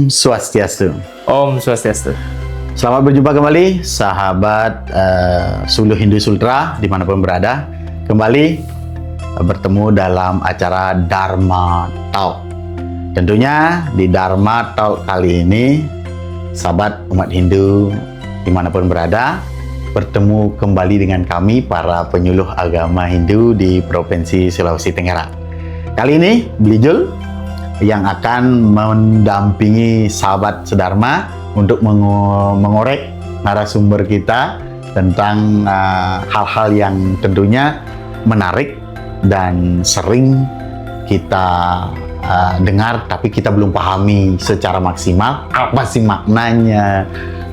Swastiastu. Om Swastiastu. Selamat berjumpa kembali, sahabat Suluh Hindu Sultra dimanapun berada. Kembali bertemu dalam acara Dharma Talk. Tentunya di Dharma Talk kali ini, sahabat umat Hindu dimanapun berada, bertemu kembali dengan kami para penyuluh agama Hindu di Provinsi Sulawesi Tenggara. Kali ini Blijul yang akan mendampingi sahabat sedharma untuk mengorek narasumber kita tentang hal-hal yang tentunya menarik dan sering kita dengar tapi kita belum pahami secara maksimal apa sih maknanya,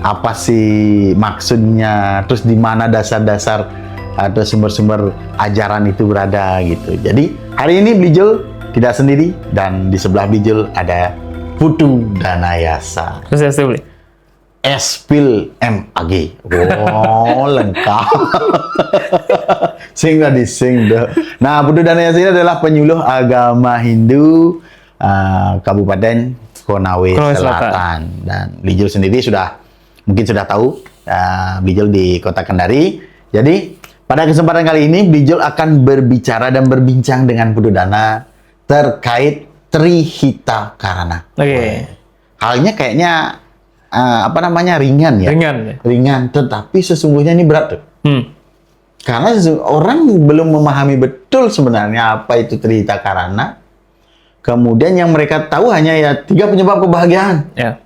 apa sih maksudnya, terus di mana dasar-dasar atau sumber-sumber ajaran itu berada gitu. Jadi hari ini Blijul tidak sendiri, dan di sebelah Blijul ada Putu Danayasa. Swastiastu, Bli. Espil MAG. Oh, lengkap. Sing nggak dising deh. Nah, Putu Danayasa ini adalah penyuluh agama Hindu Kabupaten Konawe Selatan. Dan Blijul sendiri mungkin sudah tahu Blijul di Kota Kendari. Jadi pada kesempatan kali ini Blijul akan berbicara dan berbincang dengan Putu Dana terkait Trihita Karana. Oke. Halnya kayaknya ringan ya. Ringan, tetapi sesungguhnya ini berat tuh. Karena orang belum memahami betul sebenarnya apa itu Trihita Karana. Kemudian yang mereka tahu hanya ya 3 penyebab kebahagiaan. Ya.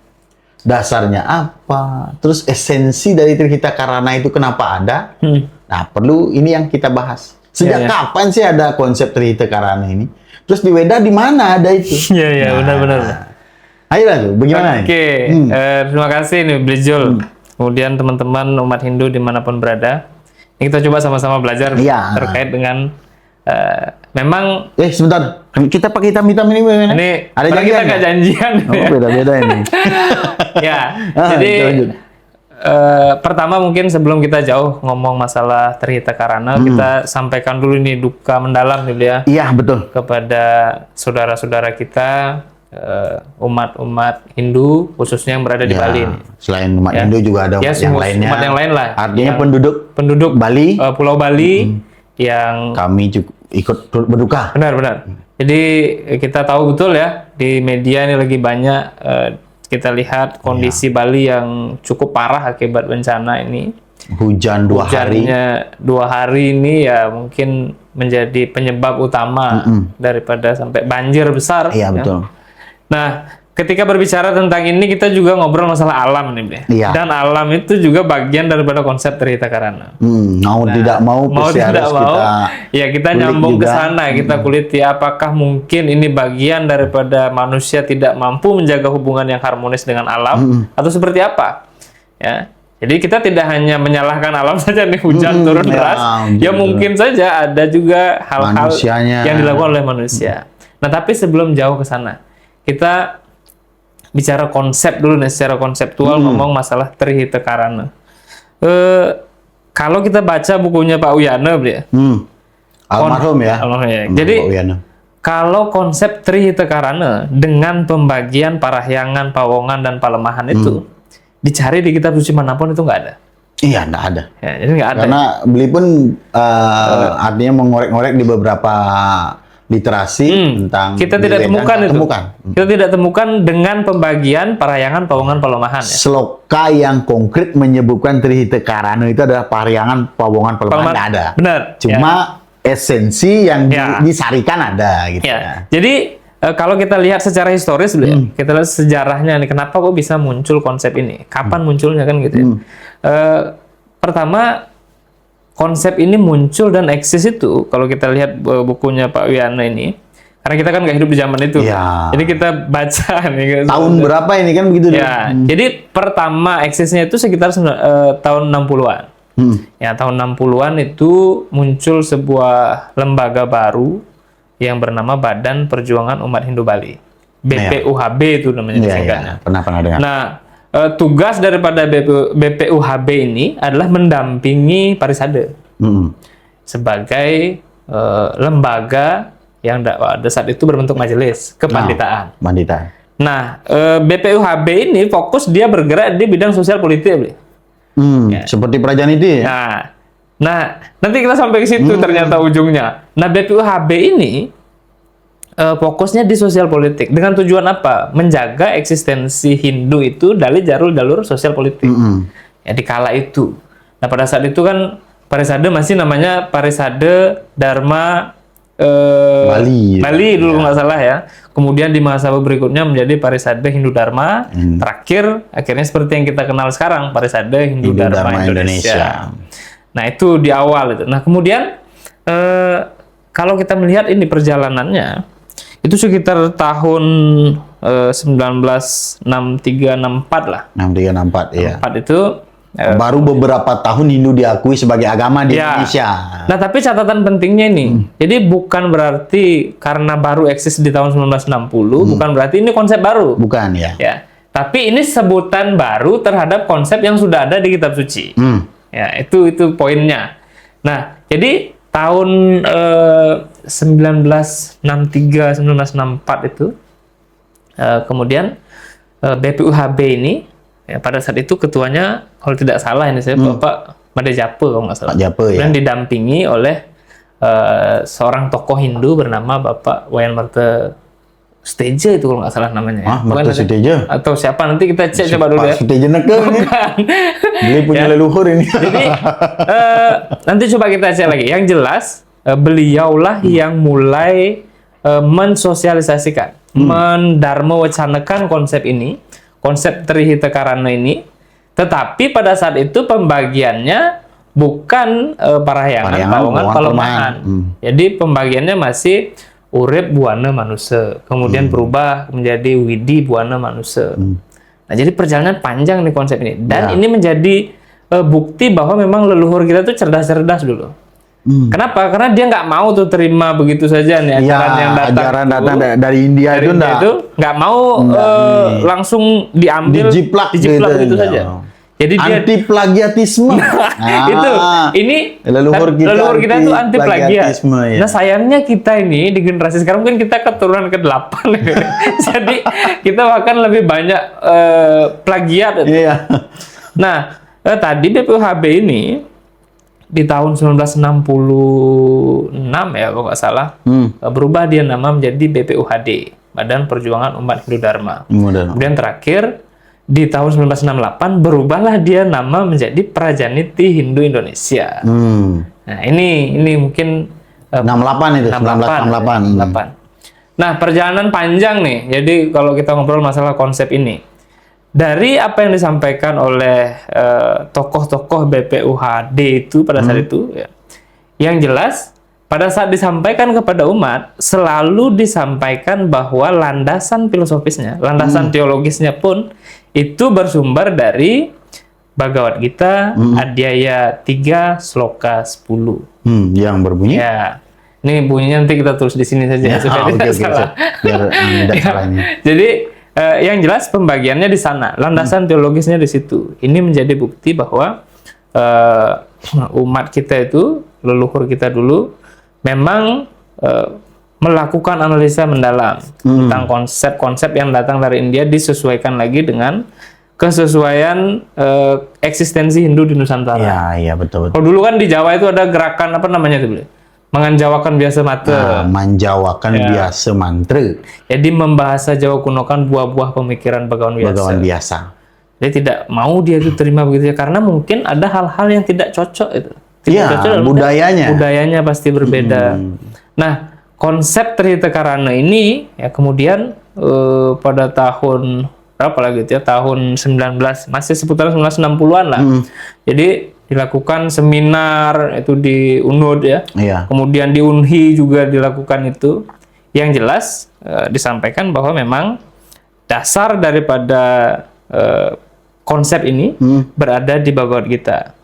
Dasarnya apa? Terus esensi dari Trihita Karana itu kenapa ada? Nah, perlu ini yang kita bahas. Sejak kapan sih ada konsep Trihita Karana ini? Terus di Weda di mana ada itu? Iya, benar-benar. Ayolah tuh, bagaimana? Oke, terima kasih nih Blijul. Kemudian teman-teman umat Hindu dimanapun berada, ini kita coba sama-sama belajar terkait dengan memang. Sebentar, kita pakai hitam-hitam ini bagaimana? Ini ada janjian? Kita nggak janjian. Oh, beda-beda ini. Ya, jadi pertama mungkin sebelum kita jauh ngomong masalah Trihita Karana, kita sampaikan dulu nih duka mendalam nih ya. Iya, betul. Kepada saudara-saudara kita, umat-umat Hindu khususnya yang berada di Bali. Selain umat Hindu juga ada umat yang lainnya. Umat yang lain lah. Artinya penduduk Bali, Pulau Bali yang kami juga ikut berduka. Benar. Jadi kita tahu betul ya, di media ini lagi banyak kita lihat kondisi Bali yang cukup parah akibat bencana ini. Hujan 2 hari. Hujannya 2 hari ini ya mungkin menjadi penyebab utama daripada sampai banjir besar. Iya, betul. Nah, ketika berbicara tentang ini kita juga ngobrol masalah alam nih, Ble. Iya. Dan alam itu juga bagian daripada konsep Trihita Karana. Tidak mau kita nyambung ke sana, kita kuliti apakah mungkin ini bagian daripada manusia tidak mampu menjaga hubungan yang harmonis dengan alam atau seperti apa? Ya. Jadi kita tidak hanya menyalahkan alam saja nih, hujan turun deras. Ya mungkin saja ada juga hal-hal yang dilakukan oleh manusia. Nah, tapi sebelum jauh ke sana, kita bicara konsep dulu nih, secara konseptual ngomong masalah Trihita Karana. Kalau kita baca bukunya Pak Uyana, ya. Almarhum ya. Jadi kalau konsep Trihita Karana dengan pembagian parahyangan, pawongan, dan palemahan itu dicari di kitab suci manapun itu nggak ada. Iya, nggak ada. Ya, jadi nggak ada. Karena beli pun artinya mengorek-ngorek di beberapa literasi tentang kita tidak temukan itu. Kita tidak temukan dengan pembagian parahyangan, pawongan, palemahan. Ya. Sloka yang konkret menyebutkan Trihita Karana itu adalah parahyangan, pawongan, palemahan nggak ada. Benar. Cuma esensi yang disarikan ada gitu. Ya. Jadi kalau kita lihat secara historis, kita lihat sejarahnya nih, kenapa kok bisa muncul konsep ini? Kapan munculnya kan gitu ya? Pertama, konsep ini muncul dan eksis itu, kalau kita lihat bukunya Pak Wiana ini, karena kita kan nggak hidup di zaman itu. Ya. Jadi kita baca nih. Tahun berapa ini kan begitu? Ya. Jadi pertama eksisnya itu sekitar tahun 60-an. Ya, tahun 60-an itu muncul sebuah lembaga baru yang bernama Badan Perjuangan Umat Hindu Bali. BPUHB itu namanya singkatnya. Pernah dengar. Nah, tugas daripada BPUHB ini adalah mendampingi Parisade sebagai lembaga yang pada saat itu berbentuk majelis kepanditaan. Nah, BPUHB ini fokus dia bergerak di bidang sosial politik, Bli. Seperti Prajaniti ya? Nah, nanti kita sampai ke situ ternyata ujungnya. Nah, BPUHB ini fokusnya di sosial politik dengan tujuan apa? Menjaga eksistensi Hindu itu dari jalur sosial politik. Ya di kala itu. Nah, pada saat itu kan Parisade masih namanya Parisade Dharma Bali dulu nggak salah ya. Kemudian di masa berikutnya menjadi Parisade Hindu Dharma. Terakhir akhirnya seperti yang kita kenal sekarang Parisade Hindu Dharma Indonesia. Nah, itu di awal itu. Nah, kemudian kalau kita melihat ini perjalanannya itu sekitar tahun 1963-64 lah. 63-64 iya. 64 itu baru beberapa tahun Hindu diakui sebagai agama di Indonesia. Nah, tapi catatan pentingnya ini, jadi bukan berarti karena baru eksis di tahun 1960, bukan berarti ini konsep baru. Bukan ya. Ya, tapi ini sebutan baru terhadap konsep yang sudah ada di kitab suci. Ya, itu poinnya. Nah, jadi tahun 1963-1964 itu, kemudian BPUHB ini, ya, pada saat itu ketuanya, kalau tidak salah ini saya Bapak Made Jape kalau nggak salah. Jape, ya. Dan didampingi oleh seorang tokoh Hindu bernama Bapak Wayan Marte Suteja itu kalau nggak salah namanya. Marte Suteja? Atau siapa, nanti kita cek coba dulu ya. Suteja neke ini. Beliau punya leluhur ini. Jadi nanti coba kita cek lagi. Yang jelas beliaulah yang mulai mensosialisasikan, mendarmawacanakan konsep ini, konsep Trihita Karana ini. Tetapi pada saat itu pembagiannya bukan parahyangan, pawongan, pelemahan. Jadi pembagiannya masih urip buana manusia, kemudian berubah menjadi widi buana manusia. Nah, jadi perjalanan panjang nih konsep ini. Dan ini menjadi bukti bahwa memang leluhur kita tuh cerdas-cerdas dulu. Kenapa? Karena dia nggak mau tuh terima begitu saja nih ajaran yang datang dari India itu nggak mau langsung diambil, dijiplak begitu saja. Jadi anti plagiatisme. Ini leluhur kita tuh anti plagiat. Ya. Nah, sayangnya kita ini di generasi sekarang mungkin kita keturunan ke-8. Jadi kita bahkan lebih banyak plagiat. Iya. Nah, tadi BPUHB ini di tahun 1966 ya kalau nggak salah berubah dia nama menjadi BPUHD, Badan Perjuangan Umat Hindu Dharma. Kemudian terakhir di tahun 1968 berubahlah dia nama menjadi Prajaniti Hindu Indonesia. Nah, ini mungkin 68 itu 1968. Nah, perjalanan panjang nih. Jadi kalau kita ngobrol masalah konsep ini, dari apa yang disampaikan oleh tokoh-tokoh BPUHD itu pada saat itu, ya, yang jelas pada saat disampaikan kepada umat selalu disampaikan bahwa landasan filosofisnya, landasan teologisnya pun itu bersumber dari Bhagavad Gita Adhyaya 3 Sloka 10. Yang berbunyi? Ya, ini bunyinya nanti kita tulis di sini saja supaya tidak salah. Biar tidak salah ini. Jadi yang jelas pembagiannya di sana, landasan teologisnya di situ. Ini menjadi bukti bahwa umat kita itu, leluhur kita dulu, memang melakukan analisa mendalam tentang konsep-konsep yang datang dari India disesuaikan lagi dengan kesesuaian eksistensi Hindu di Nusantara. Iya, betul. Kalau dulu kan di Jawa itu ada gerakan apa namanya itu, menganjawakan biasa mantra. Menjawakan biasa mantra. Jadi membahasa Jawa kuno kan buah-buah pemikiran Bagawan biasa. Dia tidak mau dia itu terima begitu ya, karena mungkin ada hal-hal yang tidak cocok itu. Iya, budayanya pasti berbeda. Nah, konsep Trihita Karana ini ya kemudian pada tahun berapa lagi itu ya, tahun masih seputaran 1960-an lah. Jadi dilakukan seminar itu di UNUD ya. Kemudian di UNHI juga dilakukan itu. Yang jelas disampaikan bahwa memang dasar daripada konsep ini berada di Bhagavad Gita.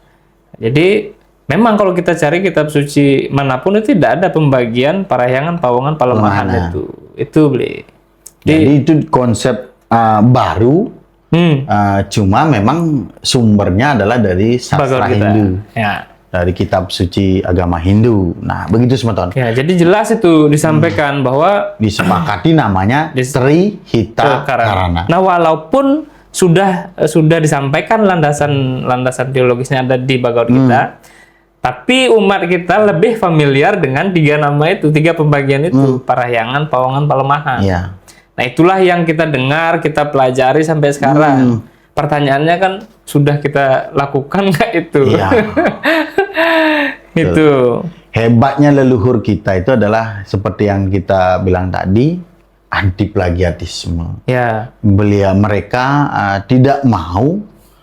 Jadi memang kalau kita cari kitab suci manapun itu tidak ada pembagian parahyangan, pawongan, pelemahan itu beli. Jadi itu konsep baru, cuma memang sumbernya adalah dari sastra Hindu. Ya. dari kitab suci agama Hindu. Nah, begitu Semeton. Ya, jadi jelas itu disampaikan bahwa Disepakati namanya Sri Hita Karana. Nah, walaupun sudah disampaikan landasan teologisnya ada di Bhagavad Gita, tapi umat kita lebih familiar dengan tiga nama itu, tiga pembagian itu, Parahyangan, Pawangan, Palemahan. Iya. Nah, itulah yang kita dengar, kita pelajari sampai sekarang. Pertanyaannya kan, sudah kita lakukan nggak itu? Iya. Itu. Hebatnya leluhur kita itu adalah seperti yang kita bilang tadi, anti plagiatisme. Ya. Mereka tidak mau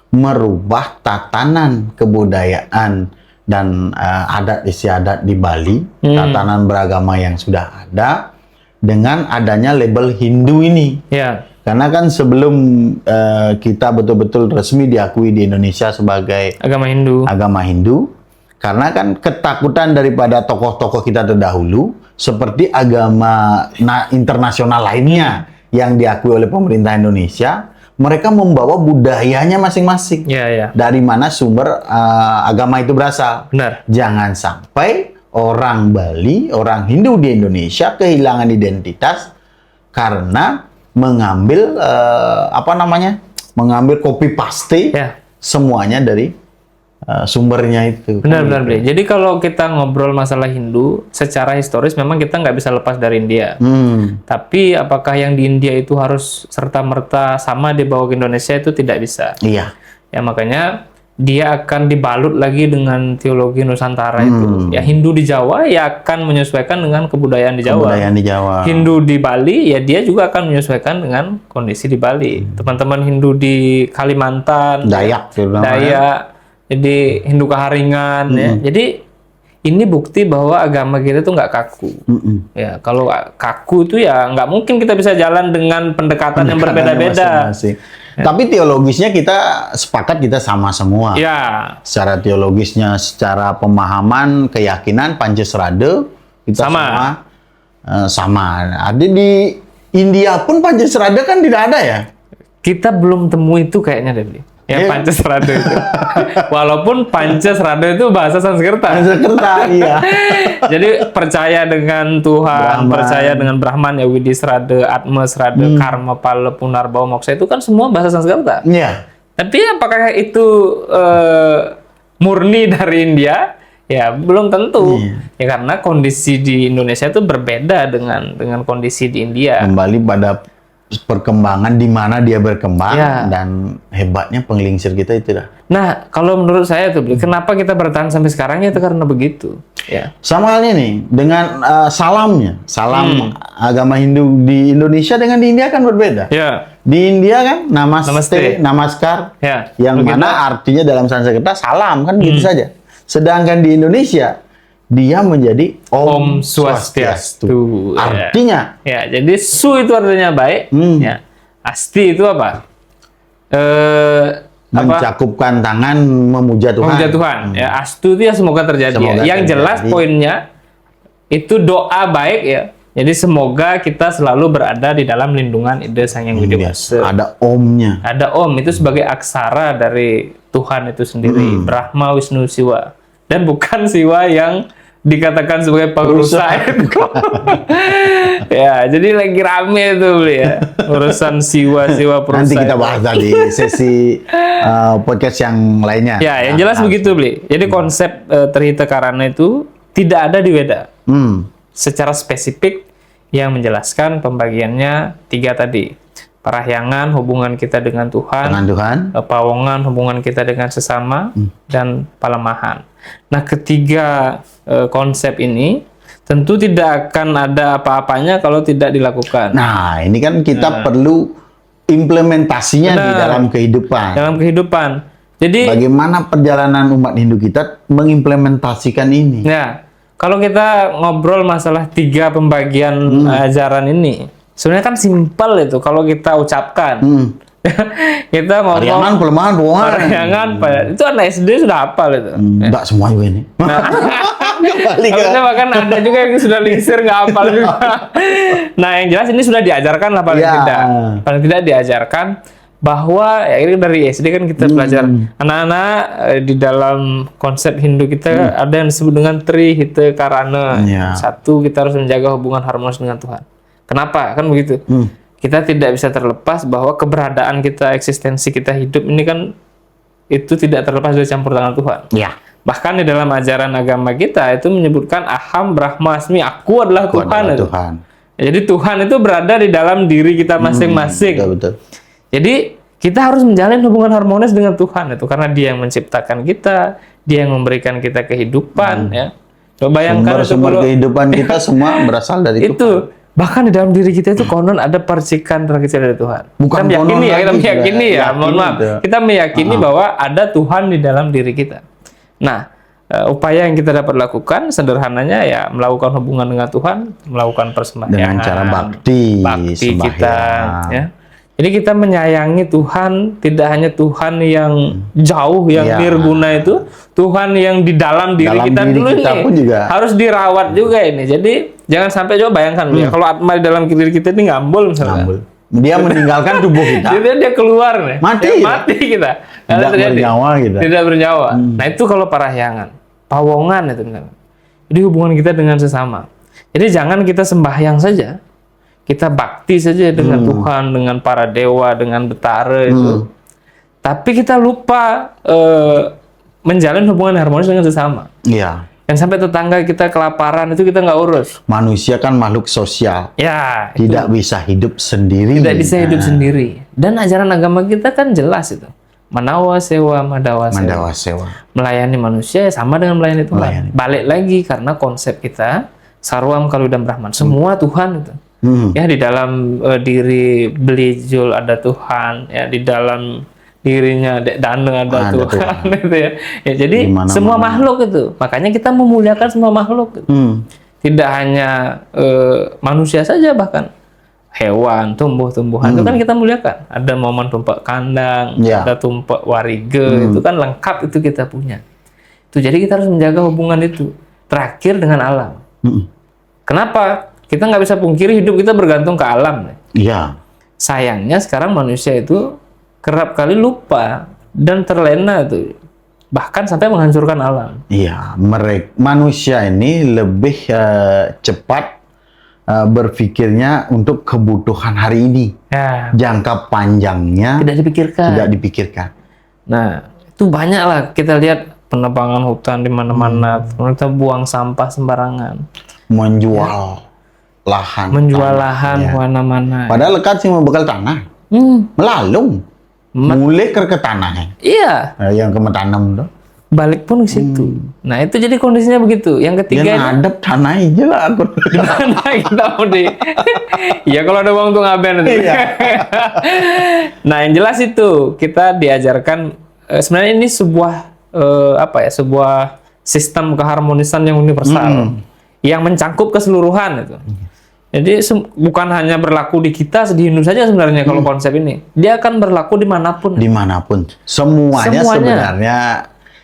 merubah tatanan kebudayaan dan adat istiadat di Bali, tatanan beragama yang sudah ada, dengan adanya label Hindu ini. Ya. Karena kan sebelum kita betul-betul resmi diakui di Indonesia sebagai Agama Hindu, karena kan ketakutan daripada tokoh-tokoh kita terdahulu, seperti agama internasional lainnya yang diakui oleh pemerintah Indonesia, mereka membawa budayanya masing-masing. Ya. Dari mana sumber agama itu berasal. Benar. Jangan sampai orang Bali, orang Hindu di Indonesia kehilangan identitas karena mengambil mengambil copy paste semuanya dari sumbernya itu. Benar, Bli. Jadi kalau kita ngobrol masalah Hindu, secara historis memang kita nggak bisa lepas dari India. Tapi apakah yang di India itu harus serta-merta sama dibawa ke Indonesia, itu tidak bisa. Iya. Ya, makanya dia akan dibalut lagi dengan teologi Nusantara itu. Ya, Hindu di Jawa ya akan menyesuaikan dengan kebudayaan di Jawa. Hindu di Bali ya dia juga akan menyesuaikan dengan kondisi di Bali. Teman-teman Hindu di Kalimantan, Dayak, jadi Hindu Kaharingan, ya. Jadi ini bukti bahwa agama kita tuh nggak kaku. Ya, kalau kaku itu ya nggak mungkin kita bisa jalan dengan pendekatan yang berbeda-beda. Tapi teologisnya kita sepakat, kita sama semua. Ya. Secara teologisnya, secara pemahaman, keyakinan, Pancasrada kita sama. Ada di India pun Pancasrada kan tidak ada ya? Kita belum temu itu kayaknya, Debbie. Ya, Pancasrada itu. Walaupun Pancasrada itu bahasa Sanskerta. Iya. Jadi percaya dengan Tuhan, percaya dengan Brahman, ya Widisrada, Atmasrada, Karma, Pala, Punarbawa, Moksa, itu kan semua bahasa Sanskerta. Iya. Tapi apakah itu murni dari India? Ya, belum tentu. Ya, karena kondisi di Indonesia itu berbeda dengan kondisi di India. Kembali pada perkembangan di mana dia berkembang, dan hebatnya penglingsir kita itu dah. Nah, kalau menurut saya tuh, kenapa kita bertahan sampai sekarang itu karena begitu. Ya. Sama halnya nih dengan salam agama Hindu di Indonesia dengan di India kan berbeda. Ya. Di India kan namaste, namaskar, yang mana artinya dalam Sanskerta salam kan gitu saja. Sedangkan di Indonesia dia menjadi Om Swastiastu. Artinya, jadi su itu artinya baik. Ya. Asti itu apa? Mencakupkan tangan memuja Tuhan. Memuja Tuhan. Ya, astu itu ya semoga terjadi. Yang jelas poinnya itu doa baik ya. Jadi semoga kita selalu berada di dalam lindungan Ida Sang Hyang Widi Wasa. Ada omnya. Ada om itu sebagai aksara dari Tuhan itu sendiri. Brahma, Wisnu, Siwa. Dan bukan Siwa yang dikatakan sebagai pengurusa itu. Ya, jadi lagi rame itu ya. Urusan siwa perusahaan. Nanti kita bahas di sesi podcast yang lainnya. Ya, yang jelas begitu, Bli. Jadi konsep Trihita Karana itu tidak ada di Weda. Secara spesifik yang menjelaskan pembagiannya 3 tadi. Parahyangan, hubungan kita dengan Tuhan. Pawangan, hubungan kita dengan sesama. Dan Palemahan. Nah, ketiga konsep ini tentu tidak akan ada apa-apanya kalau tidak dilakukan. Nah, ini kan kita perlu implementasinya di dalam kehidupan. Dalam kehidupan. Jadi bagaimana perjalanan umat Hindu kita mengimplementasikan ini? Ya, kalau kita ngobrol masalah 3 pembagian ajaran ini, sebenarnya kan simpel itu kalau kita ucapkan. Kita ngomong Parahyangan, Palemahan, Pawangan. Parahyangan, itu anak SD sudah hafal itu. Enggak semua juga ini. Harusnya bahkan ada juga yang sudah lingsir nggak hafal juga. Nah, yang jelas ini sudah diajarkan lah paling tidak diajarkan. bahwa ya ini dari SD kan kita belajar anak-anak di dalam konsep Hindu kita ada yang disebut dengan Trihita Karana. Satu, kita harus menjaga hubungan harmonis dengan Tuhan. Kenapa? Kan begitu. Kita tidak bisa terlepas bahwa keberadaan kita, eksistensi kita hidup ini kan itu tidak terlepas dari campur tangan Tuhan. Bahkan di dalam ajaran agama kita itu menyebutkan Aham Brahmasmi, aku adalah Tuhan. Jadi Tuhan itu berada di dalam diri kita masing-masing. Betul. Jadi kita harus menjalin hubungan harmonis dengan Tuhan itu karena Dia yang menciptakan kita, Dia yang memberikan kita kehidupan. Ya, coba bayangkan sumber kehidupan kita semua berasal dari itu. Tuhan. Bahkan di dalam diri kita itu konon ada percikan terkecil dari Tuhan. Bukan kita meyakini kita meyakini Aha. bahwa ada Tuhan di dalam diri kita. Nah, upaya yang kita dapat lakukan sederhananya ya melakukan hubungan dengan Tuhan, melakukan persembahyangan dengan cara bakti kita. Ya. Jadi kita menyayangi Tuhan, tidak hanya Tuhan yang jauh, yang nirguna itu, Tuhan yang di dalam diri kita dulu ini juga harus dirawat juga ini. Jadi jangan sampai coba bayangkan ya, kalau atma di dalam diri kita ini ngambul misalnya. Dia meninggalkan tubuh kita. Jadi dia keluar nih. Mati kita. Tidak bernyawa kita. Tidak bernyawa. Nah itu kalau parahyangan, pawongan itu. Jadi hubungan kita dengan sesama. Jadi jangan kita sembahyang saja. Kita bakti saja dengan Tuhan, dengan para dewa, dengan betara itu. Tapi kita lupa menjalin hubungan harmonis dengan sesama. Iya. Dan sampai tetangga kita kelaparan itu kita nggak urus. Manusia kan makhluk sosial. Ya. Tidak bisa hidup sendiri. Tidak bisa hidup sendiri. Dan ajaran agama kita kan jelas itu. Manawa sewa, madawa sewa. Melayani manusia sama dengan melayani Tuhan. Balik lagi karena konsep kita sarwam kaludam brahman. Semua Tuhan itu. Ya di dalam diri Belijul ada Tuhan, ya di dalam dirinya Daneng ada Tuhan itu ya. Ya jadi semua makhluk itu. Makanya kita memuliakan semua makhluk. Tidak hanya manusia saja, bahkan hewan, tumbuh-tumbuhan itu kan kita muliakan. Ada momen tumpak kandang, ada tumpak warige, itu kan lengkap itu kita punya. Itu jadi kita harus menjaga hubungan itu. Terakhir dengan alam. Kenapa? Kita nggak bisa pungkiri hidup kita bergantung ke alam. Iya. Sayangnya sekarang manusia itu kerap kali lupa dan terlena tuh, bahkan sampai menghancurkan alam. Iya, manusia ini lebih cepat berpikirnya untuk kebutuhan hari ini. Ya. Jangka panjangnya tidak dipikirkan. Nah, itu banyak lah kita lihat penebangan hutan di mana-mana, kita buang sampah sembarangan, menjual lahan, mana-mana. Padahal lekat sih membekal tanah, melalung, mulai ke tanahnya. Iya. Yang ke tanam tuh. Balik pun ke situ. Nah itu jadi kondisinya begitu. Yang ketiga, yang ngadep tanah aja lah. Di mana kita mau di? Ya kalau ada uang tuh ngaben. Nah yang jelas itu kita diajarkan sebenarnya ini sebuah sebuah sistem keharmonisan yang universal, yang mencangkup keseluruhan itu. Jadi bukan hanya berlaku di kita, di Hindu saja sebenarnya kalau konsep ini. Dia akan berlaku dimanapun. Dimanapun. Semuanya sebenarnya,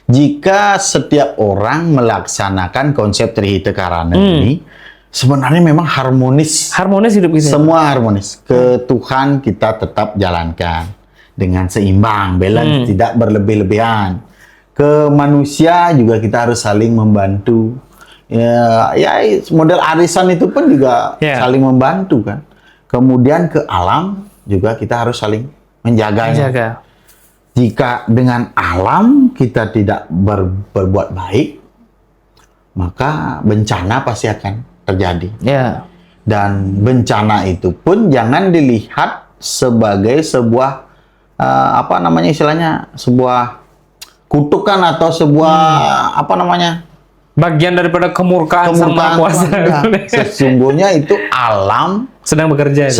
jika setiap orang melaksanakan konsep Trihita Karana ini, sebenarnya memang harmonis. Harmonis hidup kita. Semua harmonis. Ke Tuhan kita tetap jalankan dengan seimbang, balance, tidak berlebih-lebihan. Ke manusia juga kita harus saling membantu. Ya model arisan itu pun juga saling membantu kan. Kemudian ke alam juga kita harus saling menjaganya. Jika dengan alam kita tidak berbuat baik, maka bencana pasti akan terjadi. Dan bencana itu pun jangan dilihat sebagai sebuah sebuah kutukan atau sebuah bagian daripada kemurkaan Sang Maha Kuasa. Sesungguhnya itu alam sedang bekerja.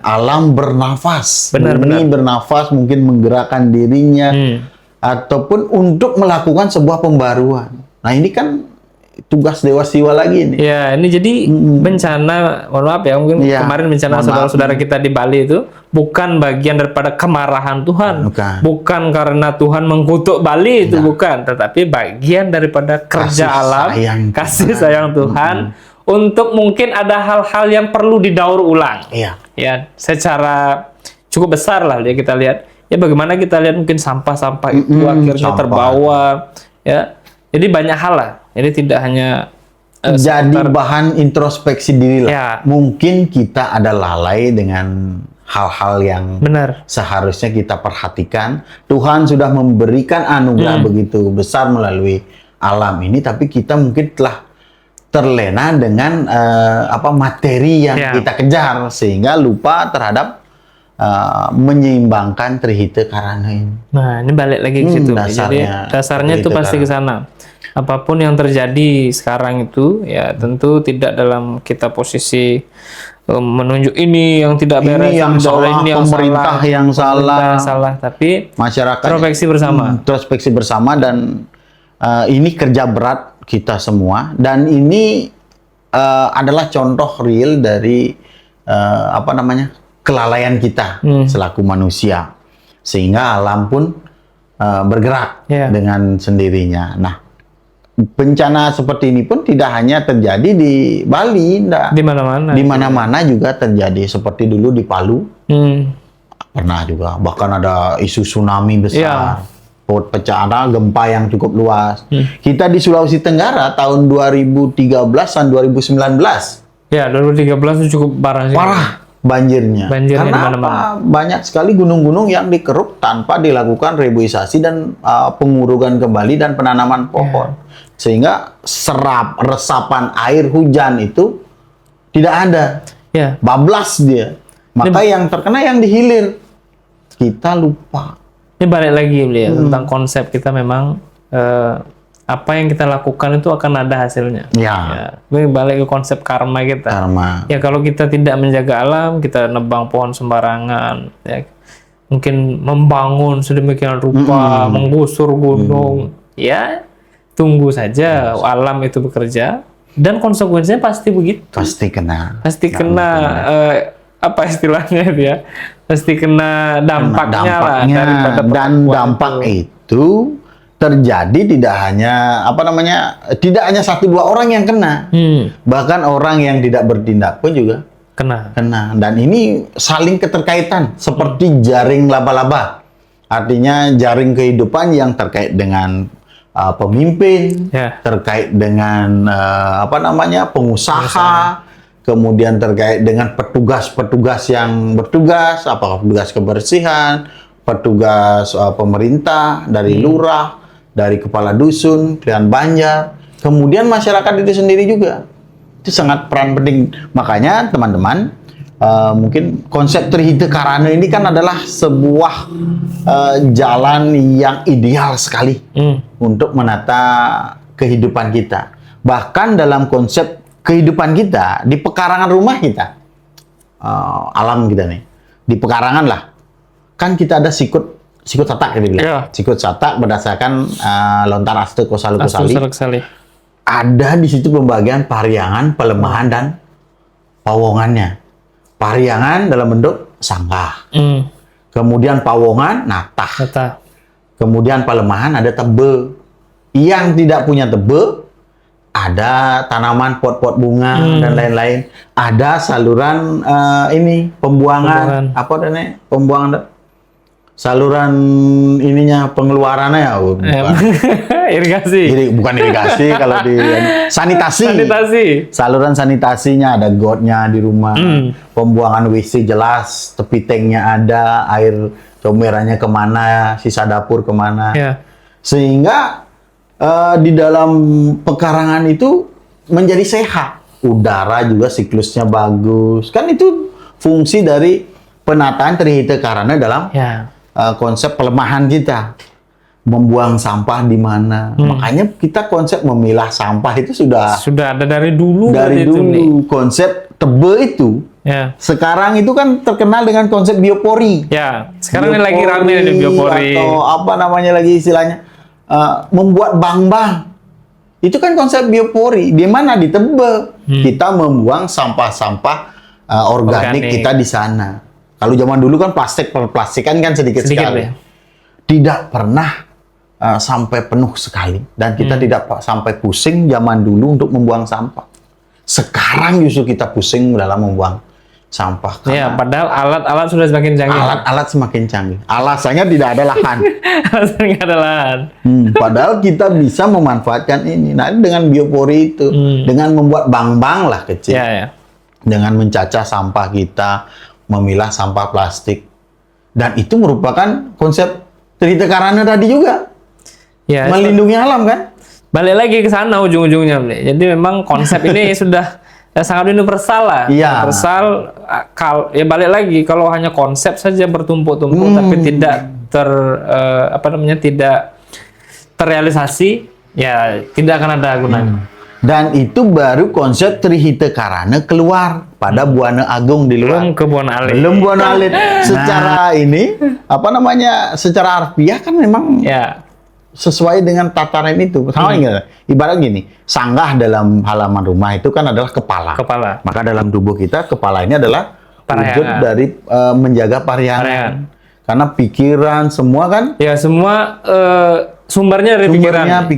Alam bernafas. Benar. Bernafas, mungkin menggerakkan dirinya ataupun untuk melakukan sebuah pembaruan. Nah, ini kan tugas Dewa Siwa lagi nih. Ya, ini jadi bencana, mohon maaf ya, mungkin kemarin bencana saudara-saudara kita di Bali itu bukan bagian daripada kemarahan Tuhan. Bukan karena Tuhan mengutuk Bali itu, bukan. Tetapi bagian daripada kerja alam, kasih sayang Tuhan, untuk mungkin ada hal-hal yang perlu didaur ulang. Ya, secara cukup besar lah ya kita lihat. Ya bagaimana kita lihat mungkin sampah-sampah itu akhirnya sampah. terbawa ya. Jadi banyak hal lah. Jadi tidak hanya jadi bahan introspeksi diri lah. Ya. Mungkin kita ada lalai dengan hal-hal yang benar. seharusnya kita perhatikan. Tuhan sudah memberikan anugerah begitu besar melalui alam ini, tapi kita mungkin telah terlena dengan materi yang kita kejar sehingga lupa terhadap menyeimbangkan Trihita Karana ini. Nah, ini balik lagi ke situ. Jadi dasarnya itu pasti ke sana. Apapun yang terjadi sekarang itu ya tentu tidak dalam kita posisi menunjuk ini yang tidak beres, ini yang salah, ini pemerintah yang salah, tapi masyarakat introspeksi bersama dan ini kerja berat kita semua, dan ini adalah contoh real dari kelalaian kita selaku manusia, sehingga alam pun bergerak dengan sendirinya. Nah, bencana seperti ini pun tidak hanya terjadi di Bali, di mana-mana. Di mana-mana juga terjadi, seperti dulu di Palu. Pernah juga, bahkan ada isu tsunami besar. Pecah, ada gempa yang cukup luas. Kita di Sulawesi Tenggara tahun 2013 dan 2019. Ya, 2013 itu cukup parah sih. Parah banjirnya. Karena apa? Banyak sekali gunung-gunung yang dikeruk tanpa dilakukan reboisasi dan pengurugan kembali dan penanaman pohon. Sehingga resapan air hujan itu tidak ada. Bablas dia. Maka yang terkena yang di hilir. Kita lupa. Ini balik lagi tentang konsep kita memang apa yang kita lakukan itu akan ada hasilnya. Ini balik ke konsep karma kita. Ya kalau kita tidak menjaga alam, kita nebang pohon sembarangan, ya mungkin membangun sedemikian rupa, menggusur gunung, ya tunggu saja alam itu bekerja dan konsekuensinya pasti begitu. Pasti kena apa istilahnya itu ya? Pasti kena dampaknya lah daripada dan dampak itu terjadi tidak hanya satu dua orang yang kena, bahkan orang yang tidak bertindak pun juga kena. Dan ini saling keterkaitan seperti jaring laba-laba. Artinya jaring kehidupan yang terkait dengan pemimpin, terkait dengan pengusaha, kemudian terkait dengan petugas-petugas yang bertugas, apakah petugas kebersihan, petugas pemerintah, dari lurah, dari kepala dusun, kelurahan Banjar, kemudian masyarakat itu sendiri juga. Itu sangat peran penting. Makanya teman-teman, mungkin konsep Trihita Karana ini kan adalah sebuah jalan yang ideal sekali untuk menata kehidupan kita. Bahkan dalam konsep kehidupan kita, di pekarangan rumah kita, alam kita nih, di pekarangan lah, kan kita ada sikut satak gitu bilang. Sikut satak berdasarkan lontar astu kosalu kusali. Ada di situ pembagian pariangan, pelemahan dan pawongannya. Pariangan dalam bentuk sangkah. Kemudian pawongan natah. Kemudian pelemahan ada tebe. Yang tidak punya tebe ada tanaman pot-pot bunga dan lain-lain. Ada saluran pembuangan. Saluran pengeluarannya ya, irigasi. Bukan irigasi kalau di sanitasi. Saluran sanitasinya ada gotnya di rumah. Pembuangan WC jelas, tepi tanknya ada, air comerannya kemana, sisa dapur kemana. Sehingga di dalam pekarangan itu menjadi sehat. Udara juga siklusnya bagus. Kan itu fungsi dari penataan Trihita Karana dalam konsep pelemahan kita. Membuang sampah di mana. Makanya kita konsep memilah sampah itu sudah ada dari dulu. Konsep tebe itu. Sekarang itu kan terkenal dengan konsep biopori. Sekarang ini lagi rame nih biopori. Atau lagi istilahnya membuat bank-bank. Itu kan konsep biopori. Di mana di tebe kita membuang sampah-sampah organik kita di sana. Kalau zaman dulu kan plastikan kan sedikit sekali. Tidak pernah sampai penuh sekali, dan kita tidak sampai pusing zaman dulu untuk membuang sampah. Sekarang justru kita pusing dalam membuang sampah. Ya, padahal alat-alat sudah semakin canggih. Alat-alat semakin canggih. Alasannya tidak ada lahan. Alasannya nggak ada lahan. Padahal kita bisa memanfaatkan ini. Nah, dengan biopori itu, dengan membuat bank-bank lah kecil, dengan mencacah sampah kita, memilah sampah plastik, dan itu merupakan konsep Trihita Karana tadi juga, melindungi alam kan? Balik lagi ke sana ujung-ujungnya, jadi memang konsep ini sudah sangat universal lah. Universal. Ya balik lagi, kalau hanya konsep saja bertumpuk-tumpuk tapi tidak tidak terrealisasi, ya tidak akan ada gunanya. Dan itu baru konsep Trihita Karana keluar pada Buana Agung di luar. Belum Buana Alit. Secara secara harfiah kan memang sesuai dengan tataran itu. Sama ibarat gini, sanggah dalam halaman rumah itu kan adalah kepala. Maka dalam tubuh kita, kepala ini adalah wujud dari menjaga parianan. Karena pikiran semua kan? Ya, semua sumbernya dari pikiran.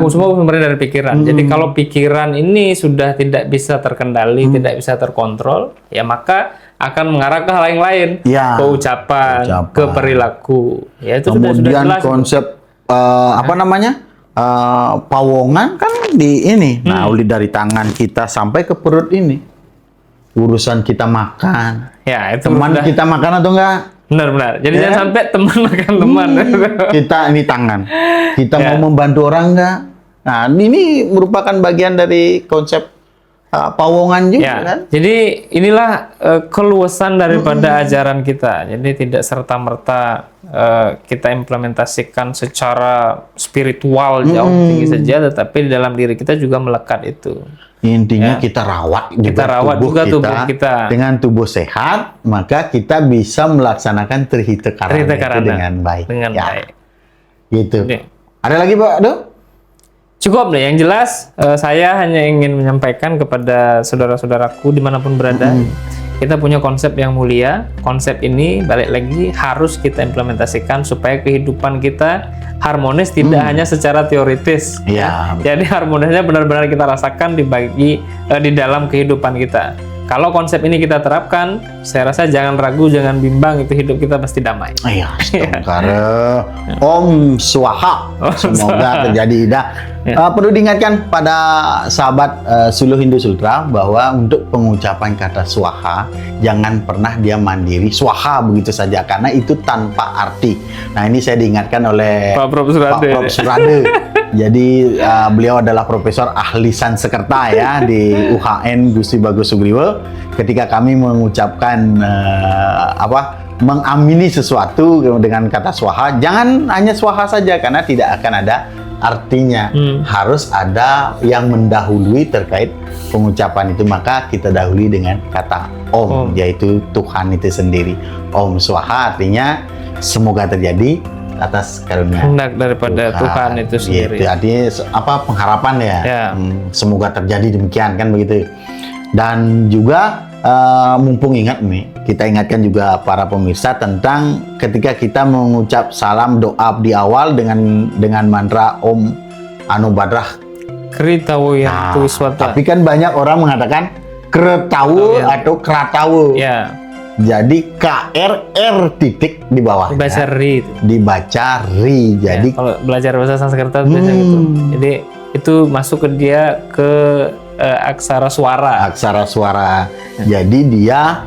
Semua sumbernya dari pikiran. Jadi kalau pikiran ini sudah tidak bisa terkendali, tidak bisa terkontrol, ya maka akan mengarah ke hal yang lain. Ke ucapan, ke perilaku. Ya, itu kemudian sudah jelas. Konsep pawongan kan di ini. Nah, dari tangan kita sampai ke perut ini. Urusan kita makan. Ya, itu teman kita makan atau enggak? Benar. Jadi jangan sampai teman makan teman. Kita ini tangan. Kita mau membantu orang enggak? Nah, ini merupakan bagian dari konsep pawongan juga kan? Jadi inilah keluasan daripada ajaran kita. Jadi tidak serta-merta kita implementasikan secara spiritual jauh tinggi saja, tetapi di dalam diri kita juga melekat itu. Intinya kita rawat tubuh kita dengan tubuh sehat, maka kita bisa melaksanakan Trihita Karana itu dengan baik. Baik. Gitu. Ada lagi Pak Do? Cukup deh, yang jelas saya hanya ingin menyampaikan kepada saudara-saudaraku dimanapun berada, kita punya konsep yang mulia. Konsep ini balik lagi harus kita implementasikan supaya kehidupan kita harmonis, tidak hanya secara teoritis. Jadi harmonisnya benar-benar kita rasakan di dalam kehidupan kita. Kalau konsep ini kita terapkan, saya rasa jangan ragu, jangan bimbang, itu hidup kita pasti damai. Om Swaha, semoga terjadi. Perlu diingatkan pada sahabat Suluh Hindu Sultra bahwa untuk pengucapan kata Swaha, jangan pernah dia mandiri Swaha begitu saja, karena itu tanpa arti. Nah, ini saya diingatkan oleh Pak Prof. Surade. Jadi beliau adalah profesor ahli Sanskerta ya di UHN Gusti Bagus Sugriwo. Ketika kami mengucapkan mengamini sesuatu dengan kata swaha, jangan hanya swaha saja karena tidak akan ada artinya. Harus ada yang mendahului terkait pengucapan itu, maka kita dahului dengan kata Om, yaitu Tuhan itu sendiri. Om Swaha artinya semoga terjadi atas karunia hendak daripada Tuhan itu sendiri. Gitu. Artinya pengharapan ya. Semoga terjadi demikian kan begitu. Dan juga mumpung ingat nih, kita ingatkan juga para pemirsa tentang ketika kita mengucap salam doa di awal dengan mantra Om Anu Badrah Kritawo Yantu Swata. Tapi kan banyak orang mengatakan Kretawo atau Kratawo. Jadi KRR titik di bawah. Dibaca ri. Jadi kalau belajar bahasa Sanskerta biasanya gitu. Jadi itu masuk ke dia ke aksara suara. Jadi dia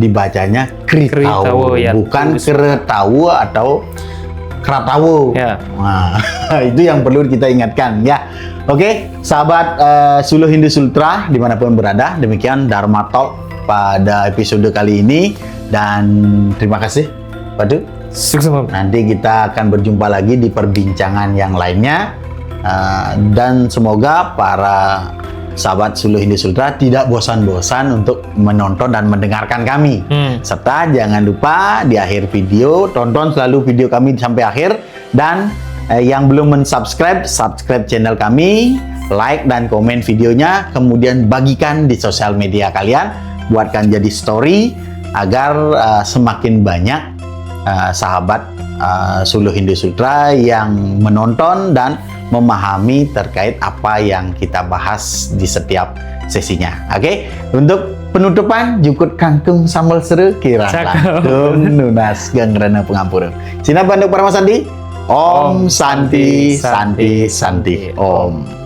dibacanya Kritawo, bukan Kretawo atau Kratawo. Nah, itu yang perlu kita ingatkan ya. Oke, sahabat Suluh Hindu Sultra dimanapun berada, demikian Dharma Talk pada episode kali ini, dan terima kasih Pak Du. Nanti kita akan berjumpa lagi di perbincangan yang lainnya, dan semoga para sahabat Suluh Hindu Sultra tidak bosan-bosan untuk menonton dan mendengarkan kami. Serta jangan lupa di akhir video tonton selalu video kami sampai akhir, dan yang belum subscribe channel kami, like dan komen videonya, kemudian bagikan di sosial media kalian. Buatkan jadi story agar semakin banyak sahabat Suluh Hindu Sultra yang menonton dan memahami terkait apa yang kita bahas di setiap sesinya. Oke, untuk penutupan jukut kangkung sambal seru kira langkung nunas gangrena pengampura. Sina banduk Parama Santi. Om Santi Santi Santi Om.